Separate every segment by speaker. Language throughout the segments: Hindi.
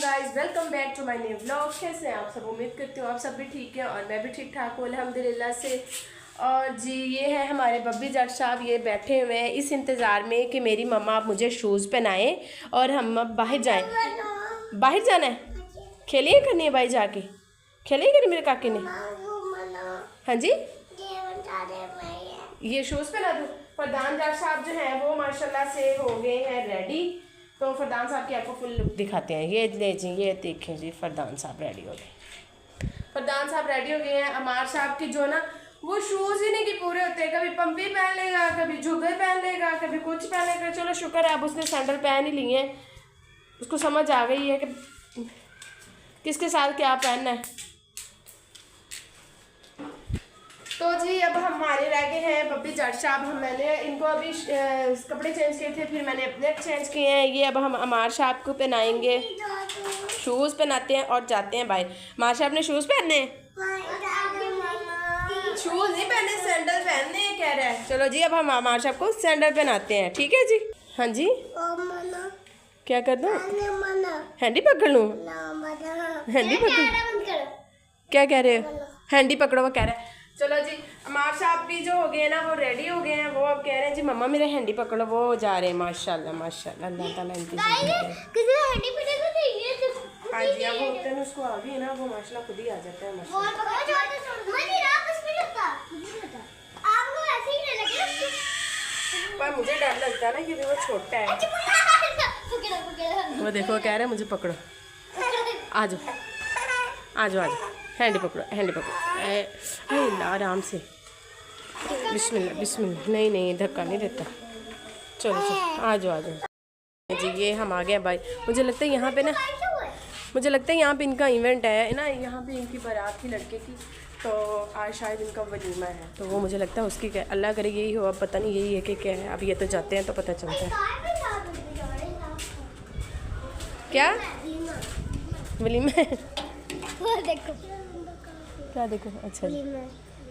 Speaker 1: Guys, welcome back to my new vlog. कैसे हैं आप सब? उम्मीद करती हूँ आप सब भी ठीक हैं और मैं भी ठीक ठाक हूँ अल्हम्दुलिल्लाह से। और जी ये है हमारे बब्बी जट साहब, ये बैठे हुए हैं इस इंतज़ार में कि मेरी मम्मा आप मुझे शूज़ पहनाएं और हम अब बाहर जाएं। बाहर जाना है, खेलिए करनी है भाई, जाके खेलिए करनी मेरे काके ने। हाँ जी, ये शूज़ पहना दूँ। फरदान जट साहब जो हैं वो माशाल्लाह से हो गए हैं रेडी। तो फरदान साहब की आपको फुल लुक दिखाते हैं। ये ले जी, ये देखें जी, फरदान साहब रेडी हो गए। फरदान साहब रेडी हो गए हैं। अमार साहब की जो ना वो शूज़ ही नहीं कि पूरे होते, कभी पंपी पहन लेगा, कभी जुबे पहन लेगा, कभी कुछ पहन लेगा। चलो शुक्र है अब उसने सैंडल पहन ही लिए हैं, उसको समझ आ गई है कि किसके साथ क्या पहनना है। तो जी अब हमारे रह गए हैं बब्बी जट साहब। मैंने इनको अभी कपड़े चेंज किए थे, फिर मैंने अपने चेंज किए हैं। ये अब हम अमार साहब को पहनाएंगे, शूज़ पहनाते हैं और जाते हैं भाई। अमार साहब ने शूज़ पहनने, शूज़ नहीं पहने, सैंडल पहनने कह रहा है। चलो जी अब हम अमार साहब को सैंडल पहनाते हैं, ठीक है जी। हाँ जी, क्या कर दूँ? हैंडी पकड़ लूँ? हैंडी पकड़, क्या कह रहे हो? हैंडी पकड़ो वो कह रहा है। चलो जी अमार साहब भी जो हो गए ना वो रेडी हो गए हैं। वो अब कह रहे हैं जी मम्मा मेरे हैंडी पकड़ो, वो जा रहे हैं। माशाल्लाह माशाल्लाह, अल्लाह ताला इनकी हाँ जी, अब होते हैं उसको आ गई ना वो माशाल्लाह खुद ही आ जाता है। पर मुझे डर लगता है ना कि वो छोटा है। वो देखो कह रहे हैं मुझे पकड़ो, आ जाओ आ जाओ आ जाओ, हैंडी पकड़ो हैंडी पकड़ो, आराम से, बिस्मिल्लाह बिस्मिल्लाह। नहीं नहीं धक्का नहीं देता। चलो चलो आ जाओ आ जाओ जी। ये हम आ गए भाई। मुझे लगता है यहाँ पे ना, मुझे लगता है यहाँ पे इनका इवेंट है ना, यहाँ पे इनकी बारात थी लड़के की, तो आज शायद इनका वलीमा है। तो वो मुझे लगता है उसकी क्या, अल्लाह करे यही हो। अब पता नहीं यही है कि क्या है। अब ये तो जाते हैं तो पता चलता है क्या वलीमा है।
Speaker 2: देखो
Speaker 1: क्या देखो? अच्छा जी,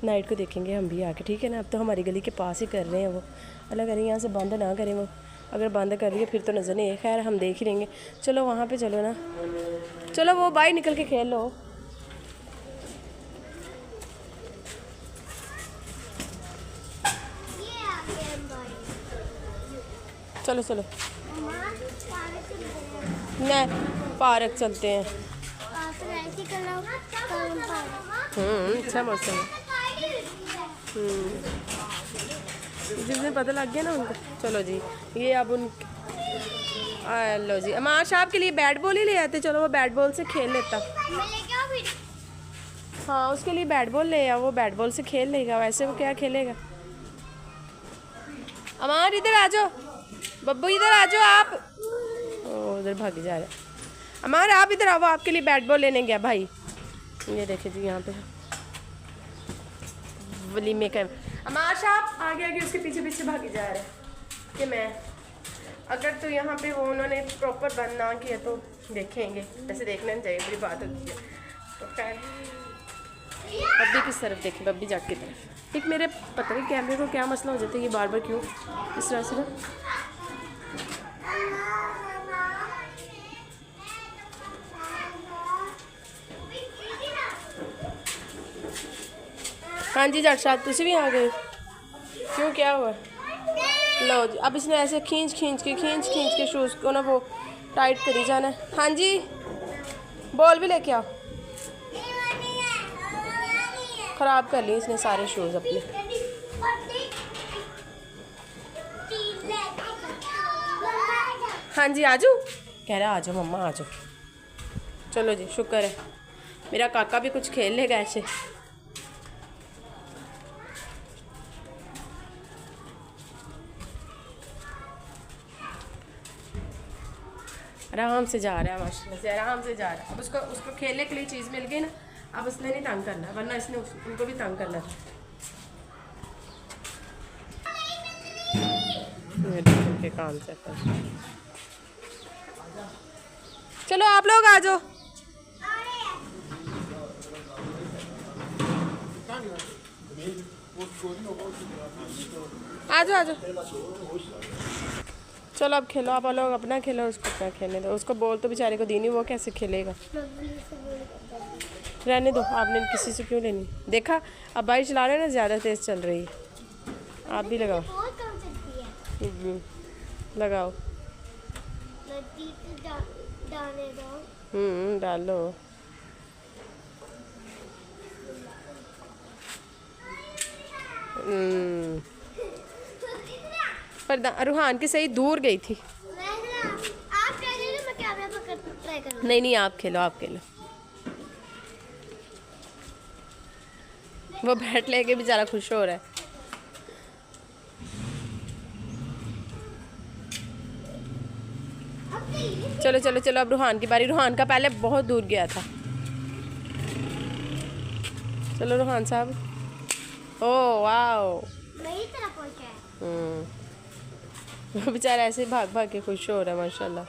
Speaker 1: नाइट को देखेंगे हम भी आके, ठीक है ना। अब तो हमारी गली के पास ही कर रहे हैं वो, अल्लाह करें यहाँ से बंद ना करें वो। अगर बंद कर दिए फिर तो नज़र नहीं है, खैर हम देख ही लेंगे। चलो वहाँ पे चलो ना, चलो वो बाहर निकल के खेल लो। चलो चलो नहीं, पार्क चलते हैं। अच्छा मौसम है। जिसने पता लग गया ना उनको। चलो जी ये अब उन लो जी अमार साहब के लिए बैट बॉल ही ले आते। चलो वो बैट बॉल से खेल लेता। हाँ उसके लिए बैट बॉल ले आओ, वो बैट बॉल से खेल लेगा। वैसे वो क्या खेलेगा? अमार इधर आ जाओ, बब्बू इधर आ जाओ आप। ओ उधर भाग जा रहा है। अमार आप इधर आओ, आपके लिए बैट बॉल लेने गया भाई। ये देखिए जी यहाँ पे वलीमे का अमार साहब आगे आगे उसके पीछे पीछे भागे जा रहे हैं कि मैं, अगर तो यहाँ पे वो उन्होंने प्रॉपर बंद ना किया तो देखेंगे। ऐसे देखना नहीं चाहिए, बड़ी बात होती है। तो खैर बब्बी किस तरफ देखें? बब्बी जाट की तरफ। एक मेरे पता नहीं कैमरे को क्या मसला हो जाता है, ये बार बार क्यों इस तरह से ना। हाँ जी जट साहब तुसी भी आ गए क्यों, क्या हुआ? लो जी अब इसने ऐसे खींच खींच के शूज़ को ना वो टाइट करी जाना है। हाँ जी बॉल भी लेके आओ। ख़राब कर लिए इसने सारे शूज़ अपने। हाँ जी आजू कह रहा आ जाओ मम्मा आ जाओ। चलो जी शुक्र है मेरा काका भी कुछ खेल लेगा ऐसे। आराम से जा रहा है माशाल्लाह से, आराम से जा रहा है। अब उसको खेलने के लिए चीज़ मिल गई ना, अब उसने नहीं तंग करना, वरना इसने उनको भी तंग करना था। के काम से चलो आप लोग आ जाओ। आ जाओ चलो अब खेलो, आप लोग अपना खेलो, उसको अपना खेलने दो। उसको बोल तो बेचारे को दी नहीं, वो कैसे खेलेगा। रहने दो, आपने किसी से क्यों लेनी। देखा अब बाइक चला रहे हैं ना, ज़्यादा तेज़ चल रही है। आप भी लगाओ।
Speaker 2: बहुत कम चलती है।
Speaker 1: लगाओ।
Speaker 2: डालने दो।
Speaker 1: डालो। पर रूहान की सही दूर गई थी।
Speaker 2: आप ट्राई करो, मैं कैमरा पकड़ ट्राई करूँ।
Speaker 1: नहीं नहीं, आप खेलो, आप खेलो। वो बैट लेके बेचारा खुश हो रहा है। चलो चलो चलो, अब रूहान की बारी। रूहान का पहले बहुत दूर गया था। चलो रूहान साहब। ओह वाओ,
Speaker 2: मेरी तरफ पहुंचा है।
Speaker 1: वो बेचारा ऐसे भाग भाग के खुश हो रहा है माशाल्लाह।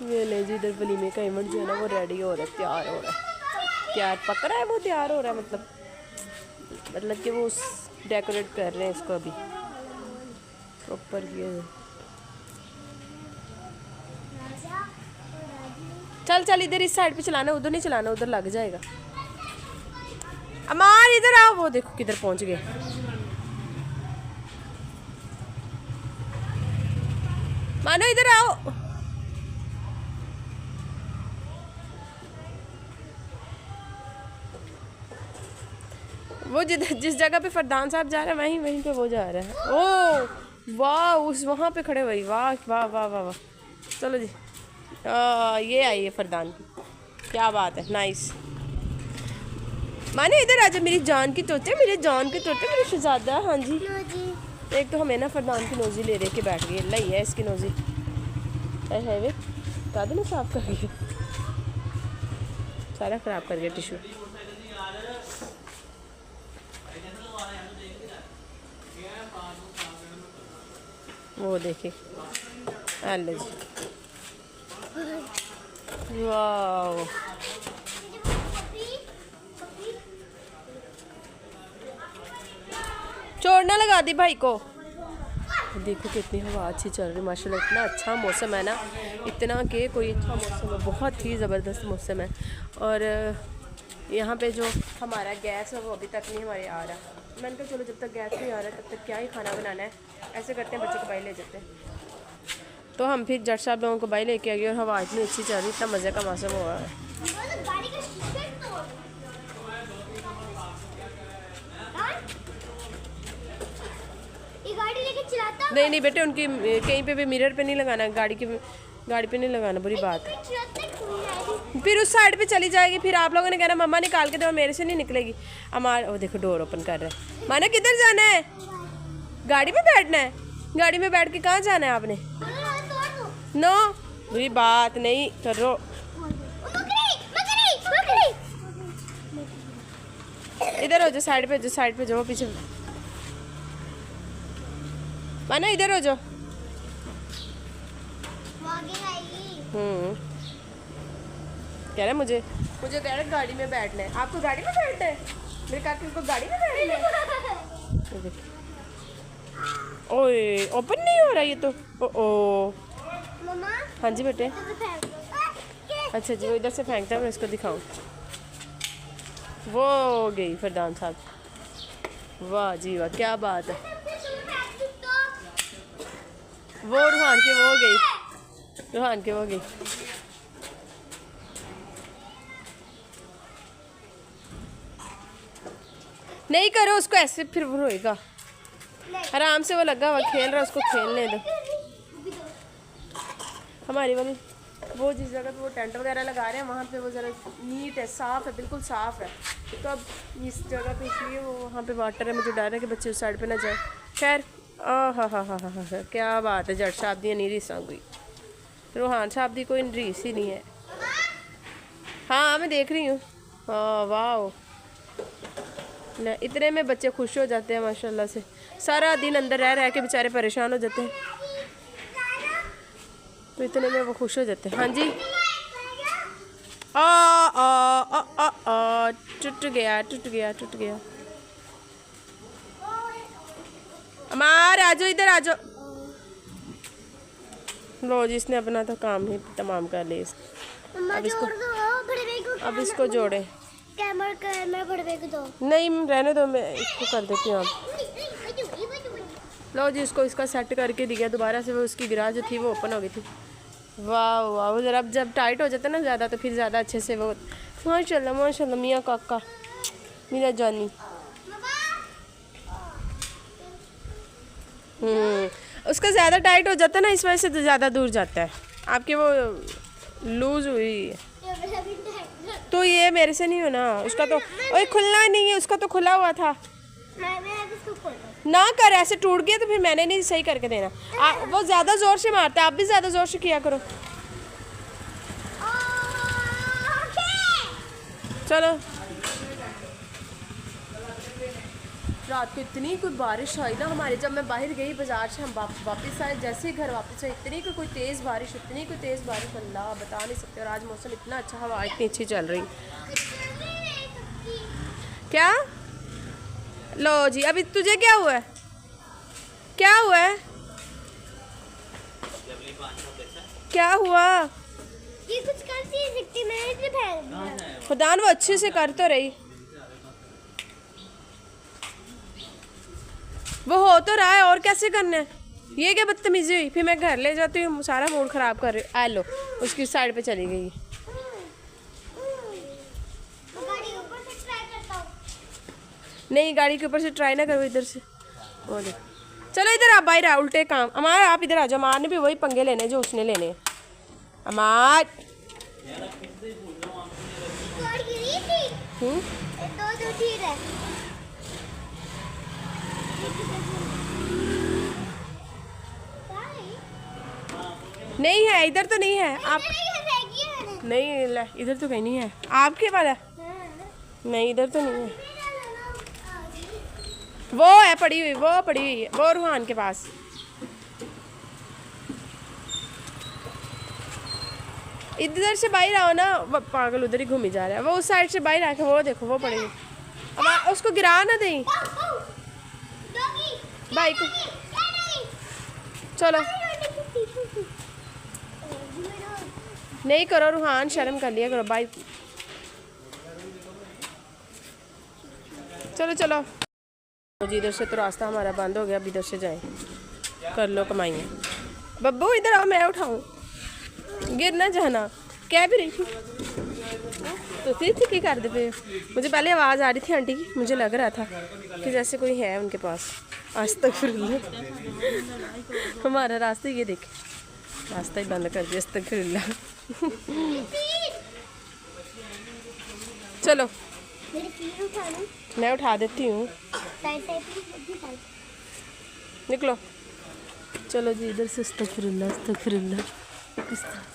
Speaker 1: ये ले जी, इधर वलीमे का इवेंट जो है ना वो रेडी हो रहा है, तैयार हो रहा है। तैयार पक रहा है, वो तैयार हो रहा है, मतलब कि वो डेकोरेट कर रहे हैं इसको अभी प्रॉपर किए। चल चल, इधर इस साइड पे चलाना, उधर नहीं चलाना, उधर लग जाएगा। अमार इधर आओ, वो देखो किधर पहुंच गए। मानो इधर आओ। वो जिस जगह पे फरदान साहब जा रहे हैं वहीं पे वो जा रहा है। ओह वाह, उस वहाँ पे खड़े हुए। वाह वाह वाह वाह वाह। चलो जी, ये आई है फरदान की, क्या बात है, नाइस। माने इधर आजा, मेरी जान की तोते, मेरी जान की तोते, मेरी शहजादा। हाँ जी, एक तो हमें ना फरदान की नोजी ले के बैठ गई। अल्लाह ही है इसकी नोजी है वे दादी ने साफ कर गई, सारा ख़राब कर गया टिशू। वो देखिए, अल्लाह जी, वाह। छोड़ना लगा दी भाई को। देखो कितनी हवा अच्छी चल रही माशाल्लाह, इतना अच्छा मौसम है ना, इतना कि कोई अच्छा मौसम है, बहुत ही ज़बरदस्त मौसम है। और यहाँ पे जो हमारा गैस है वो अभी तक नहीं हमारे आ रहा। मैंने कहा चलो जब तक गैस नहीं आ रहा तब तक क्या ही खाना बनाना है। ऐसे करते हैं, बच्चों को बाई ले जाते हैं। तो हम फिर जट साहब लोगों को बाई लेके आ गए और हवा इतनी अच्छी चल रही, इतना मज़े का मौसम हुआ है। नहीं नहीं बेटे, उनकी कहीं पे भी मिरर पे नहीं लगाना, गाड़ी पे नहीं लगाना, बुरी बात है। फिर उस साइड पे चली जाएगी, फिर आप लोगों ने कहना मम्मा निकाल के दो, मेरे से नहीं निकलेगी। हमारा वो देखो डोर ओपन कर रहा है। माना किधर जाना है? गाड़ी में बैठना है? गाड़ी में बैठ के कहाँ जाना है आपने? नो, बुरी बात नहीं करो। इधर हो जाओ, साइड पे जो, साइड पे जो पीछे। माना इधर हो जाओ। कह रहा है मुझे कह रहा है गाड़ी में बैठना है। आपको गाड़ी में बैठना है? मेरे काकी को गाड़ी में बैठना है। ओए ओपन नहीं हो रहा ये तो। ओ
Speaker 2: मम्मा,
Speaker 1: हाँ जी बेटे। अच्छा जी, वो इधर से फेंकता है, मैं इसको दिखाऊं। वो गई फरदान साहब, वाह जी वाह, क्या बात है। वो रूहान के वो गई, रूहान के वो गई। नहीं करो उसको ऐसे, फिर वो रोएगा। आराम से वो लगा हुआ खेल रहा है, उसको खेलने दो। हमारी वाली वो जिस जगह पे वो टेंट वगैरह लगा रहे हैं वहाँ पे वो ज़रा नीट है, साफ़ है, बिल्कुल साफ़ है। तो अब इस जगह पे इसलिए वो वहाँ पे वाटर है, मुझे डर है कि बच्चे उस साइड पे ना जाए। खैर हाँ, क्या बात है। जट साहब दी नहीं रीस गई, रूहान साहब दी कोई रीस ही नहीं है। हाँ मैं देख रही हूँ। हाँ वाह, ना इतने में बच्चे खुश हो जाते हैं माशाल्लाह से। सारा दिन अंदर रह के बेचारे परेशान हो जाते हैं, तो इतने में वो खुश हो जाते हैं। हाँ जी, टूट गया। अमार आ जाओ, इधर आ जाओ। लो जी, इसने अपना तो काम ही तमाम कर लिया।
Speaker 2: मम्मा जोड़ दो बड़े भाई को।
Speaker 1: अब इसको जोड़े।
Speaker 2: कैमरा बड़े भाई को दो।
Speaker 1: नहीं रहने दो, मैं इसको कर देती हूँ। लो जी, इसको इसका सेट करके दिया दोबारा से। वो उसकी गिरा जो थी वो ओपन हो गई थी। वाह वाह, वो जरा जब टाइट हो जाता है ना ज़्यादा तो फिर ज़्यादा अच्छे से वो। माशाल्लाह माशाल्लाह, मियाँ काका, मेरा जानी। उसका ज़्यादा टाइट हो जाता है ना, इस वजह से तो ज़्यादा दूर जाता है। आपके वो लूज हुई है तो ये मेरे से नहीं हो ना। उसका तो ओए खुलना नहीं है, उसका तो खुला हुआ था ना। कर ऐसे टूट गया तो फिर मैंने नहीं सही करके देना। वो ज़्यादा ज़ोर से मारता है, आप भी ज़्यादा ज़ोर से किया करो। चलो, रात को इतनी कोई बारिश आई ना हमारे, जब मैं बाहर गई बाजार से, हम वापस आए, जैसे ही घर वापस आए इतनी कोई तेज़ बारिश, इतनी कोई तेज़ बारिश, अल्लाह बता नहीं सकते। और आज मौसम इतना अच्छा, हवा इतनी अच्छी चल रही। क्या लो जी, अभी तुझे क्या हुआ है? क्या हुआ है? क्या हुआ?
Speaker 2: ये कुछ करती है सकती, मैंने इसे फेंक दिया।
Speaker 1: खुदान वो अच्छे से कर तो रही, वो हो तो रहा है, और कैसे करना है? ये क्या बदतमीजी हुई? फिर मैं घर ले जाती हूँ, सारा मूड ख़राब कर रही। आ लो, उसकी साइड पे चली गई।
Speaker 2: गाड़ी ऊपर से ट्राई करता हूँ।
Speaker 1: नहीं, गाड़ी के ऊपर से ट्राई ना करो, इधर से। वो देख, चलो इधर आप, बाहर आ, उल्टे काम। अमार आप इधर आ जाओ, अमार ने भी वही पंगे लेने जो उसने लेने। अमार
Speaker 2: दो ठीक है।
Speaker 1: नहीं है, इधर तो नहीं है। आप नहीं, ले इधर तो कहीं नहीं है। आपके वाला नहीं, इधर तो नहीं है। वो है पड़ी हुई, वो पड़ी हुई है, वो रूहान के पास। इधर से बाहर आओ ना, वो पागल उधर ही घूमी जा रहा है। वो उस साइड से बाहर आके वो देखो, वो पड़ी हुई। अब उसको गिरा ना दें बाइक को। चलो नहीं करो रूहान, शर्म कर लिया करो बाइक। चलो चलो जी, इधर से तो रास्ता हमारा बंद हो गया, अब इधर से जाएं। कर लो कमाइए। बब्बू इधर आओ, मैं उठाऊं, गिर ना जाना। क्या भी रही थी तो थी कर दे पे। मुझे पहले आवाज़ आ रही थी आंटी की, मुझे लग रहा था कि जैसे कोई है उनके पास। आज तक फिर हमारा रास्ता ये देखे, रास्ता ही बंद कर दिया। अस्तगफिरुल्लाह। चलो मैं उठा देती हूँ, निकलो। चलो जी, इधर से अस्तगफिरुल्लाह अस्तगफिरुल्लाह।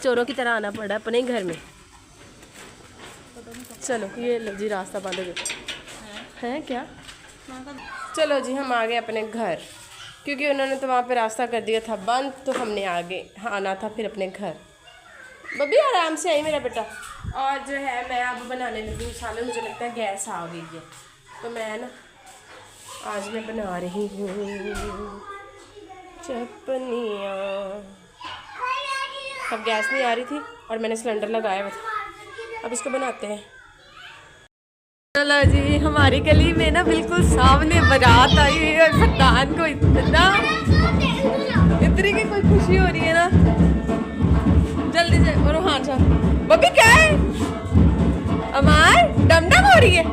Speaker 1: चोरों की तरह आना पड़ा अपने घर में। चलो ये लो जी, रास्ता बंद हो गया है क्या? चलो जी, हम आ गए अपने घर, क्योंकि उन्होंने तो वहाँ पे रास्ता कर दिया था बंद, तो हमने आगे आना था फिर अपने घर। बब्बी आराम से आई मेरा बेटा। और जो है मैं अब बनाने लगी हूँ सालन। मुझे लगता है गैस आ गई है, तो मैं ना आज मैं बना रही हूँ चटनियाँ। अब गैस नहीं आ रही थी और मैंने सिलेंडर लगाया हुआ था। अब इसको बनाते हैं। चलो जी, हमारी गली में ना बिल्कुल सामने बारात आई हुई है। फरदान को इतनी की कोई खुशी हो रही है ना। जल्दी से। और हाँ सा बब्बी क्या है? अमार डमडम हो रही है।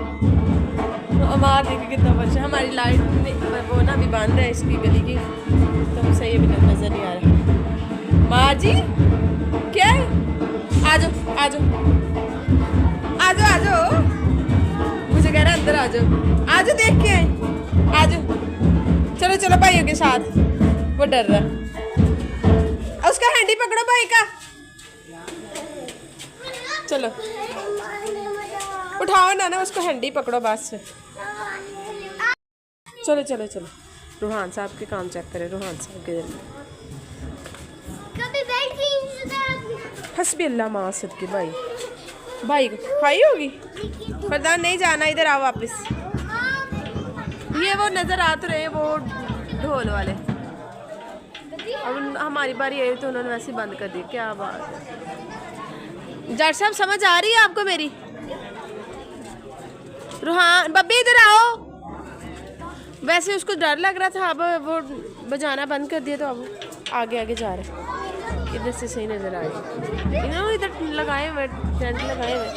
Speaker 1: अमार देखिए कितना बच्चा। हमारी लाइट वो ना भी बंद है इसकी गली की, तो सही अभी तक नजर नहीं आ रहा। माँ जी क्या है? आ जाओ आ जाओ आ जाओ आ जाओ। मुझे कह रहा है अंदर आ जाओ, आ जाओ देख के आ जाओ। चलो चलो भाइयों के साथ। वो डर रहा है। उसका हैंडी पकड़ो भाई का। चलो उठाओ ना उसको हैंडी पकड़ो बस। चलो चलो चलो। रूहान साहब के काम चेक करें। रूहान साहब के हस्बी अल्लाह माँ सदके। भाई भाई खाई होगी। फरदान नहीं जाना, इधर आओ वापस। ये वो नज़र आ तो रहे, वो ढोल वाले। अब हमारी बारी आई तो उन्होंने वैसे ही बंद कर दी। क्या बात है जट साहब, समझ आ रही है आपको मेरी? रूहान बब्बी इधर आओ। वैसे उसको डर लग रहा था, अब वो बजाना बंद कर दिया तो अब आगे आगे जा रहा है। इधर से सही नजर आ रही है। इधर लगाए हुए टेंट लगाए हुए।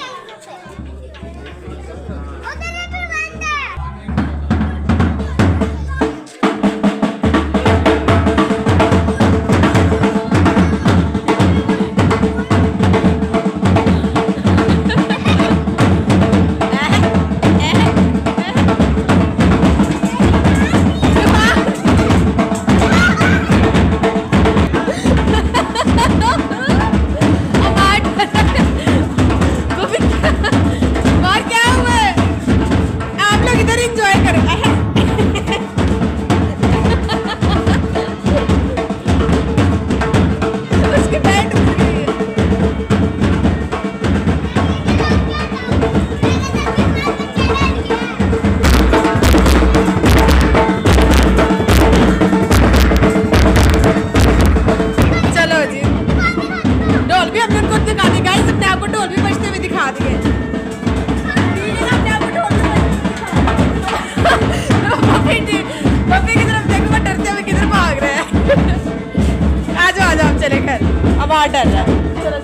Speaker 1: डर रहा है। चलो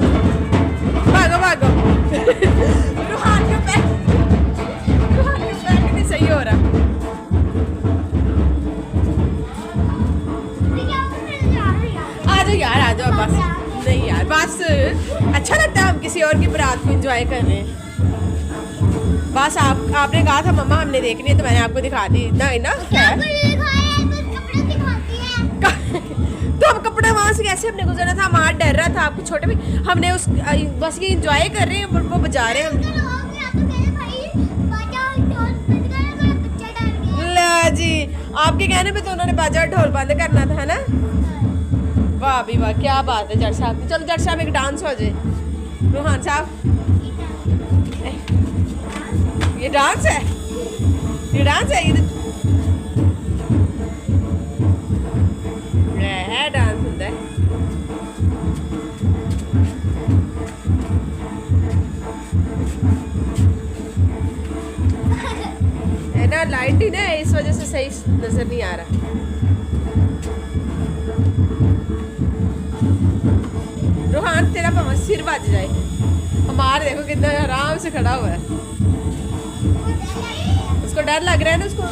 Speaker 1: भागो भागो। रूहान का पैर नहीं सही हो रहा। आ जाओ यार, आ जाओ बस। नहीं यार बस अच्छा लगता है, हम किसी और की बारात को एंजॉय कर रहे हैं। बस आपने कहा था मम्मा हमने देखनी है तो मैंने आपको दिखा दी। नहीं ना तो हम कपड़े वहाँ से कैसे हमने गुजरना था? वहाँ डर रहा था आपको छोटे भी, हमने उस बस ये एंजॉय कर रहे हैं, वो बजा रहे हैं हम। ला जी, आपके कहने पे तो उन्होंने बाजा ढोल बंद करना था, है ना? वाह भी वाह, क्या बात है जट साहब। चलो जट साहब एक डांस हो जाए। रूहान साहब ये डांस है, ये डांस है, ये डांस होता है। ना लाइट ही ना इस वजह से सही नजर नहीं आ रहा। रूहान तेरा पाँव सिर बज जाए। हमारे देखो कितना आराम से खड़ा हुआ है। उसको डर लग रहा है ना, उसको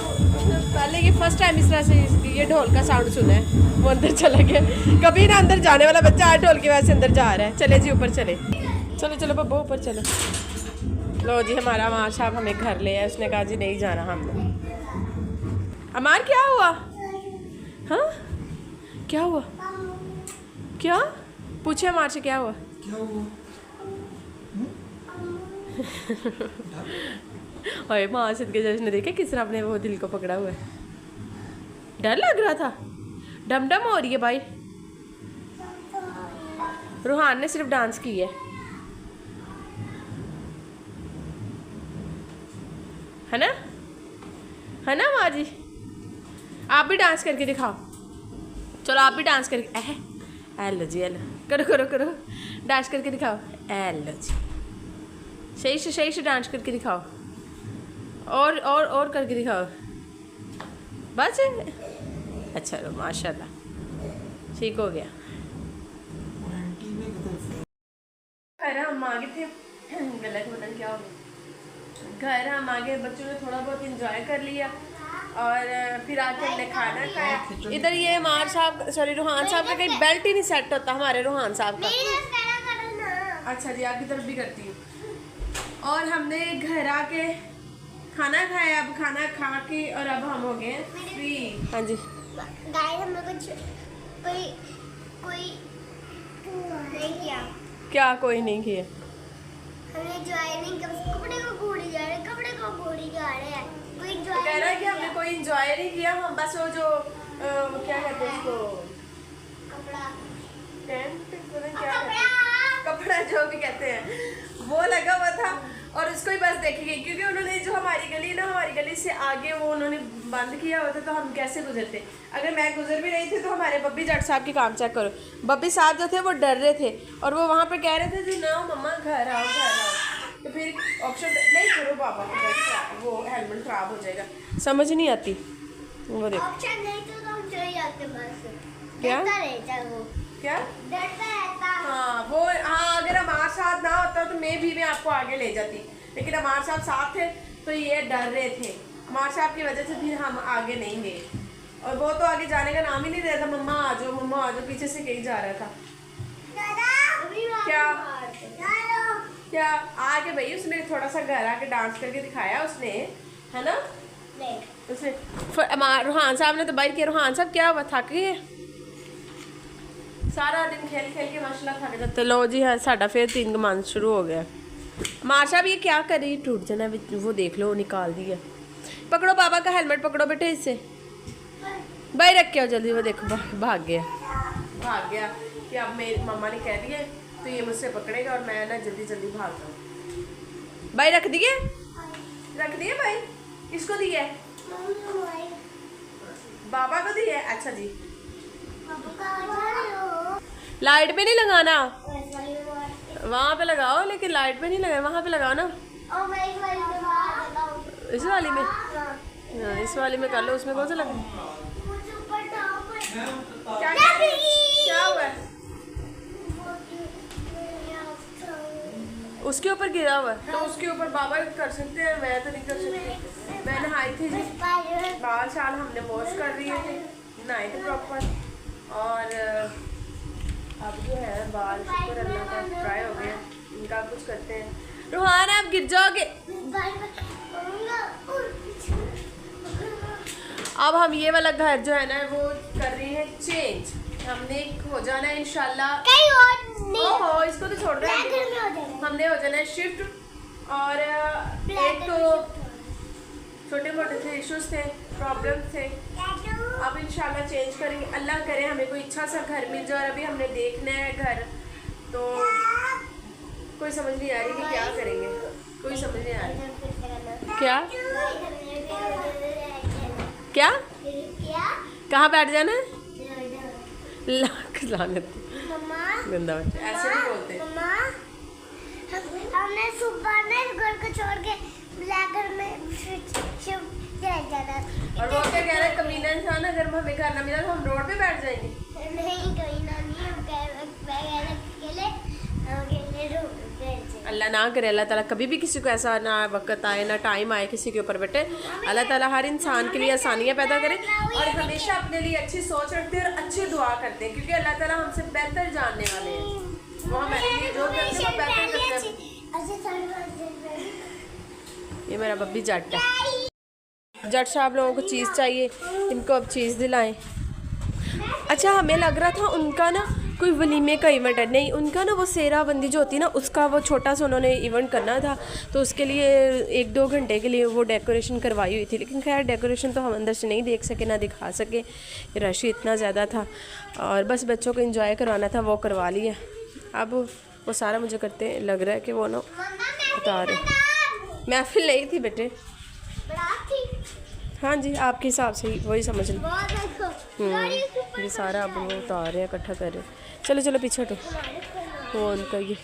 Speaker 1: पहले ये फर्स्ट टाइम इस तरह से ये ढोल का साउंड सुना है, वो अंदर चला गया। कभी ना अंदर जाने वाला बच्चा आज ढोल की वजह से अंदर जा रहा है। चले जी ऊपर चले, चलो चलो बब्बू ऊपर चलो। लो जी हमारा अमार साहब हमें घर ले आया, उसने कहा जी नहीं जाना हमने। अमार क्या हुआ? हाँ क्या हुआ? क्या पूछे अमार से क्या हुआ? ओए मासूद के जज ने देखा किस तरह अपने वो दिल को पकड़ा हुआ है। डर लग रहा था, डम डम हो रही है भाई। रूहान ने सिर्फ डांस की है ना? है ना माँ जी? आप भी डांस करके दिखाओ। चलो आप भी डांस करके एलो जी एलो करो करो करो, डांस करके दिखाओ। एलो जी सही से डांस करके दिखाओ। और करके दिखाओ बस। अच्छा लो माशाल्लाह ठीक हो गया। घर हम आगे थे, गलत बटन क्या हो गया। घर हम आगे, बच्चों ने थोड़ा बहुत इंजॉय कर लिया और फिर आके हमने खाना खाया। इधर ये अमार साहब सॉरी रूहान साहब का कहीं बेल्ट ही नहीं सेट होता, हमारे रूहान साहब का। अच्छा जी आपकी तरफ भी करती हूँ। और हमने घर आके खाना खाया, अब खाना खा के और अब हम हो गए फ्री। हाँ जी
Speaker 2: गाइस हमने कुछ कोई नहीं किया।
Speaker 1: क्या कोई नहीं किया?
Speaker 2: हमने एंजॉय नहीं किया, कपड़े को घूरी जा रहे, कपड़े को घूरी जा रहे हैं। कोई एंजॉय
Speaker 1: कह रहा है कि हमने कोई एंजॉय नहीं किया, हम बस वो जो क्या कहते हैं उसको,
Speaker 2: कपड़ा
Speaker 1: टेंट क्या कपड़ा जो भी कहते हैं वो लगा हुआ था और उसको ही बस देखेंगे, क्योंकि उन्होंने जो हमारी गली ना, हमारी गली से आगे वो उन्होंने बंद किया होता तो हम कैसे गुजरते। अगर मैं गुजर भी रही थी तो हमारे बब्बी जट साहब के काम चेक करो, बब्बी साहब जो थे वो डर रहे थे और वो वहाँ पे कह रहे थे जी ना मम्मा घर आओ घर आओ, तो फिर ऑप्शन नहीं करो पापा को, वो हेलमेट ख़राब हो जाएगा, समझ नहीं आती। वो देखो
Speaker 2: ऑप्शन नहीं तो हम चले जाते बस।
Speaker 1: क्या
Speaker 2: डरता रहता वो,
Speaker 1: क्या
Speaker 2: डरता रहता।
Speaker 1: हाँ वो, हाँ अगर हमारे साथ ना होता तो मैं आपको आगे ले जाती, लेकिन हमारे साथ साथ थे तो ये डर रहे थे, हमारे साहब की वजह से फिर हम आगे नहीं गए। और वो तो आगे जाने का नाम ही नहीं दे रहा था, मम्मा आ जाओ, पीछे से कहीं जा रहा था। क्या क्या आके भाई उसने थोड़ा सा घर आके डांस करके दिखाया उसने, है ना?
Speaker 2: नहीं
Speaker 1: उसने रूहान साहब ने तो बाहर किया। रूहान साहब क्या हुआ, थक गए? सारा दिन खेल खेल के माशाल्लाह थक जाते। लो जी है साडा फिर 3 कमान शुरू हो गया। माशा भी ये क्या कर रही, टूट जाना वो देख लो, निकाल दिया। पकड़ो बाबा का हेलमेट, पकड़ो बेटे इससे, बाहर रख के आओ जल्दी। वो देखो भाग गया कि अब मेरी मम्मा ने कह दिया तो ये मुझसे पकड़ेगा और मैं ना जल्दी जल्दी भाग जाऊँ। भाई रख दिए भाई, किसको दिया है? बाबा को दिया है, अच्छा जी। लाइट पे नहीं लगाना, वहाँ पे लगाओ, लेकिन लाइट पे नहीं लगाओ, वहाँ पे लगाओ ना। इस वाली में, हाँ इस वाली में कर लो, उसमें कौन सा लगा? क्या हुआ है? उसके ऊपर गिरा हुआ है तो उसके ऊपर बाबा कर सकते हैं, मैं तो नहीं कर सकती। मैं नहाई थी जी, बाल शाल हमने वॉश कर दिए थे, नहाए थे प्रॉपर, और अब जो है बाल शुक्र अल्लाह का ड्राई हो गया, इनका कुछ करते हैं। रूहान आप गिर जाओगे। अब हम ये वाला घर जो है ना वो कर रही है चेंज, हमने हो जाना है इंशाल्लाह
Speaker 2: कहीं और नहीं।
Speaker 1: ओहो इसको तो छोड़ रहे हैं, हमने हो जाना है शिफ्ट। और एक तो छोटे मोटे से इश्यूज थे, प्रॉब्लम थे, अब इंशाल्लाह चेंज करेंगे। अल्लाह करे हमें कोई अच्छा सा घर मिल जाए। और अभी हमने देखना है घर, तो कोई समझ नहीं आ रही कि क्या करेंगे, कोई समझ नहीं आ रही। क्या कहाँ बैठ जाना है? लाख लानत, गंदा बच्चा, ऐसे नहीं बोलते।
Speaker 2: हमने सुबह में घर को छोड़ के ब्लैक घर में शिफ्ट जाना।
Speaker 1: और वो क्या कह रहा है, कमीना इंसान, अगर हमें घर ना मिला तो हम रोड पे बैठ जाएंगे।
Speaker 2: नहीं कमीना नहीं, हम अकेले
Speaker 1: अल्लाह ना करे, अल्लाह ताला कभी भी किसी को ऐसा ना वक्त आए ना टाइम आए किसी के ऊपर बेटे। अल्लाह ताला हर इंसान के लिए आसानियाँ पैदा करे और हमेशा अपने लिए अच्छी सोच रखते हैं और अच्छी दुआ करते हैं, क्योंकि अल्लाह ताला हमसे बेहतर जानने वाले हैं। वो हमारे लिए जो करते हैं वो बेहतर करते हैं। ये मेरा बब्बी जट है। जट साहब लोगों को चीज़ चाहिए, इनको अब चीज़ दिलाएं। अच्छा हमें लग रहा था उनका ना कोई वलीमे का इवेंट है, नहीं उनका ना वो सेहरा बंदी जो होती है ना उसका वो छोटा सा उन्होंने इवेंट करना था, तो उसके लिए 1-2 घंटे के लिए वो डेकोरेशन करवाई हुई थी। लेकिन खैर डेकोरेशन तो हम अंदर से नहीं देख सके ना दिखा सके, रश इतना ज़्यादा था और बस बच्चों को एंजॉय करवाना था, वो करवा लिया। अब वो सारा मुझे करते लग रहा है कि वो ना बता रहे महफिल नहीं थी बेटे। हाँ जी आपके हिसाब से ही वही समझ लो। ये सारा अब वो उतार रहे हैं, इकट्ठा कर रहे हैं। चलो चलो पीछे हटो, वो उनका ये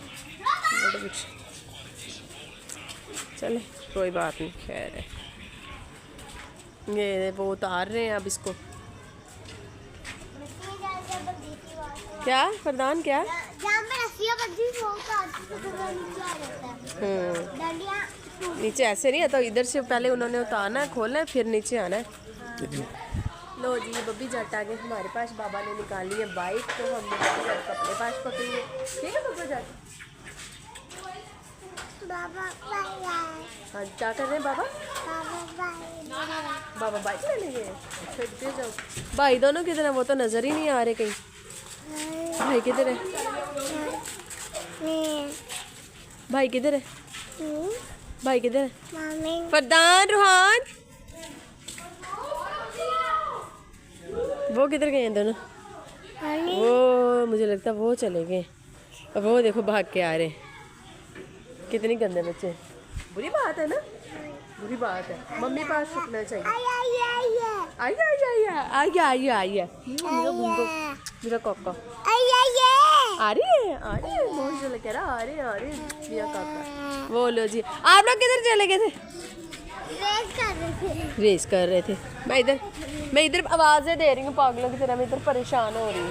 Speaker 1: चले कोई बात नहीं, खैर है। ये वो उतार रहे हैं अब इसको। क्या फरदान क्या? नीचे ऐसे नहीं आता, इधर से पहले उन्होंने उतारना है, खोलना है, फिर नीचे आना है। लो जी बब्बी जट आ गए हमारे पास, बाबा ने निकाली है बाइक, तो हमने बब्बी जट को अपने पास पकड़ी है। ठीक है बब्बा जट, हाँ क्या कर रहे हैं बाबा? बाबा बाइक ले लेंगे, अच्छा जाओ। भाई दोनों किधर है? वो तो नज़र ही नहीं आ रहे कहीं। भाई किधर है? भाई किधर है? भाई किधर है? फरदान रूहान वो किधर गए हैं दोनों? वो मुझे लगता है वो चले गए। अब वो देखो भाग के आ रहे हैं, कितनी गंदे बच्चे। बुरी बात है ना, बुरी बात है। मम्मी पास रुकना चाहिए। आइए मेरा काका आ रही है बहुत चले कह रहा आ रहे मेरा काका। बोलो जी, आप लोग किधर चले गए थे? रेस कर रहे थे। मैं इधर आवाजें दे रही हूँ पागलों की तरह। मैं इधर परेशान हो रही हूँ।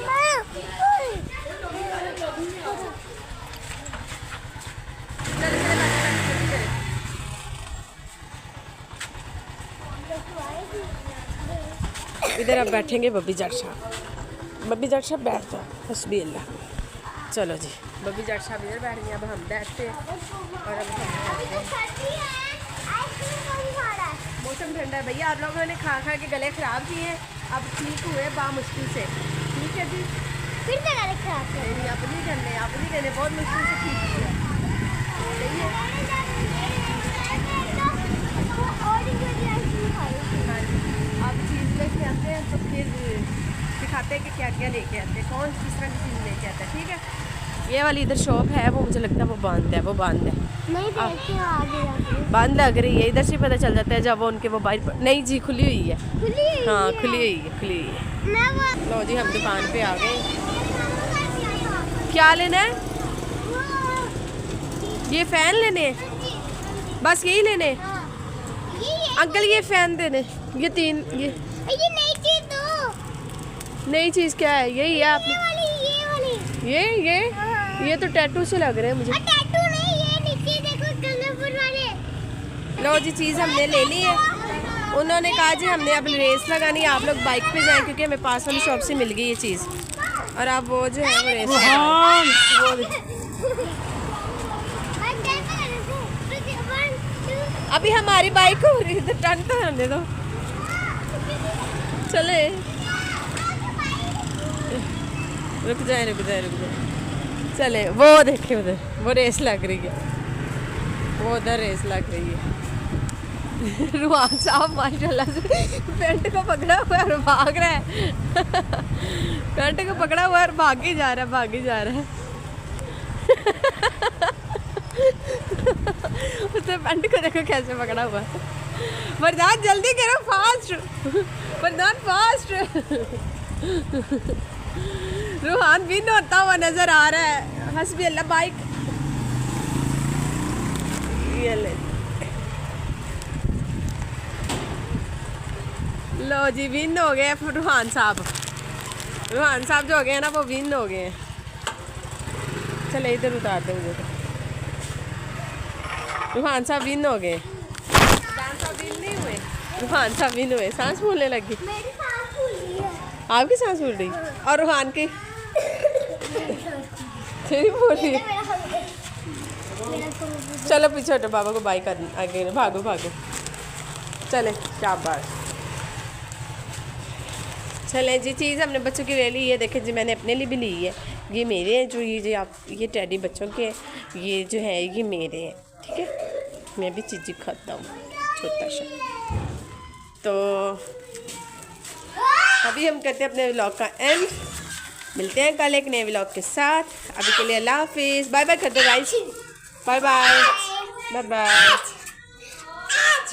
Speaker 1: इधर अब बैठेंगे बब्बी जट साहब। बब्बी जट साहब बैठ जाओ, हस्बी अल्लाह। चलो जी, बब्बी जट साहब इधर बैठ गए, अब हम बैठते हैं। और अब मौसम ठंडा है भैया। आप लोगों ने खा के गले ख़राब किए हैं, अब ठीक हुए बामुश्किल से। ठीक है जी,
Speaker 2: फिर से गले खराब कर
Speaker 1: नहीं अपनी करने बहुत मुश्किल से ठीक हुआ। सही है। आप चीज़ लेके आते हैं तो फिर दिखाते हैं कि क्या क्या लेके आते हैं, कौन किस तरह की चीज़ लेके आता है। ठीक है, ये वाली इधर शॉप है, वो मुझे लगता है वो बंद है।
Speaker 2: नहीं देखते हो आगे जाके
Speaker 1: बंद लग रही है। इधर से पता चल जाता है जब वो उनके मोबाइल पर। नहीं जी, खुली हुई है। हाँ खुली हुई है। लो जी, हम दुकान पे आ गए। क्या लेना है? ये फ़ैन लेने हैं, बस यही लेने हैं। अंकल ये फ़ैन देने, ये 3 ये
Speaker 2: नई चीज दो।
Speaker 1: नई चीज़ क्या है? यही है आप
Speaker 2: ये वाली
Speaker 1: ये तो टैटू से लग रहे हैं मुझे।
Speaker 2: टैटू नहीं, ये नीचे देखो कलरफुल वाले।
Speaker 1: लो जी, चीज़ हमने ले ली है। उन्होंने कहा जी हमने अब रेस लगानी है, आप लोग बाइक पे जाएं क्योंकि हमें पास वाली शॉप से मिल गई ये चीज़। और आप वो जो है वो रेस अभी हमारी बाइक हो रही है, टर्न तो आने दो। चले, रुक जाए। चले, वो देखे उधर वो रेस लग रही है, वो उधर रेस लग रही है। रुहान साहब माशाल्लाह से पेंट को पकड़ा हुआ है और भाग रहा है। पेंट को पकड़ा हुआ है और भाग ही जा रहा है। उसने पेंट को देखो कैसे पकड़ा हुआ है। वरदान जल्दी करो, फास्ट वरदान फास्ट। रूहान विन होता हुआ नजर आ रहा है। हस्बी अल्लाह बाइक ये ले। लो जी, विन हो गए रूहान साहब जो हो गए हैं ना वो विन हो गए हैं। चले इधर उतार दे मुझे। रूहान साहब विन हो गए। रूहान साहब विन हुए। सांस फूलने लगी।
Speaker 2: मेरी सांस फूल रही है।
Speaker 1: आपकी सांस फूल रही और रूहान की तेरी फूल रही है। चलो पीछे हटो, बाबा को बाइक आगे भागो। चले शाबाश। चले जी, चीज़ हमने बच्चों की ले ली है। देखें जी, मैंने अपने लिए भी ली है। ये मेरे हैं जो ये टैडी बच्चों के, ये जो है ये मेरे हैं। ठीक है, मैं भी चीज़ खाता हूँ छोटा सा। तो अभी हम करते हैं अपने व्लॉग का एंड। मिलते हैं कल एक नए व्लॉग के साथ। अभी के लिए अल्लाह हाफिज़। बाय बाय कर दो गाइस। Bye bye.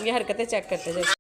Speaker 1: ये हरकतें चेक करते जाए।